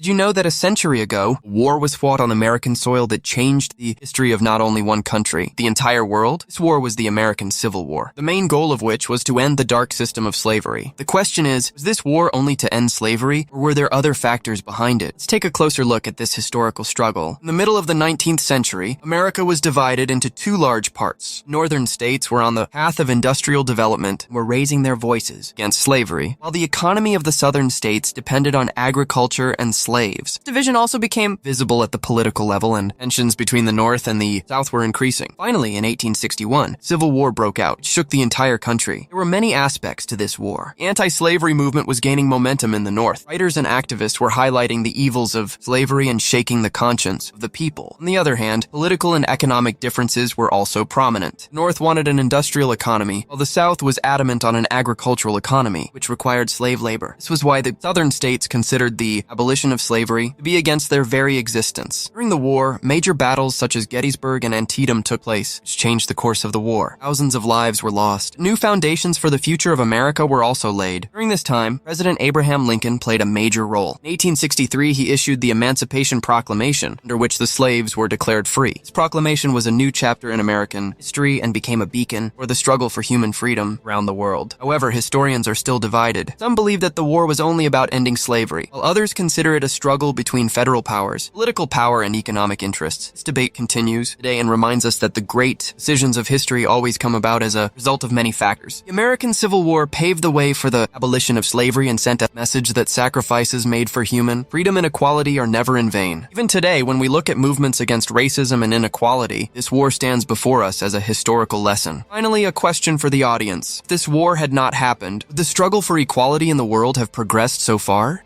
Did you know that a century ago, a war was fought on American soil that changed the history of not only one country, the entire world? This war was the American Civil War, the main goal of which was to end the dark system of slavery. The question is, was this war only to end slavery, or were there other factors behind it? Let's take a closer look at this historical struggle. In the middle of the 19th century, America was divided into two large parts. Northern states were on the path of industrial development and were raising their voices against slavery, while the economy of the southern states depended on agriculture and slaves. Division also became visible at the political level, and tensions between the North and the South were increasing. Finally, in 1861, Civil War broke out. It shook the entire country. There were many aspects to this war. The anti-slavery movement was gaining momentum in the North. Writers and activists were highlighting the evils of slavery and shaking the conscience of the people. On the other hand, political and economic differences were also prominent. The North wanted an industrial economy, while the South was adamant on an agricultural economy, which required slave labor. This was why the southern states considered the abolition of slavery to be against their very existence. During the war, major battles such as Gettysburg and Antietam took place, which changed the course of the war. Thousands of lives were lost. New foundations for the future of America were also laid. During this time, President Abraham Lincoln played a major role. In 1863, he issued the Emancipation Proclamation, under which the slaves were declared free. This proclamation was a new chapter in American history and became a beacon for the struggle for human freedom around the world. However, historians are still divided. Some believe that the war was only about ending slavery, while others consider it a struggle between federal powers, political power, and economic interests. This debate continues today and reminds us that the great decisions of history always come about as a result of many factors. The American Civil War paved the way for the abolition of slavery and sent a message that sacrifices made for human freedom and equality are never in vain. Even today, when we look at movements against racism and inequality, this war stands before us as a historical lesson. Finally, a question for the audience. If this war had not happened, would the struggle for equality in the world have progressed so far?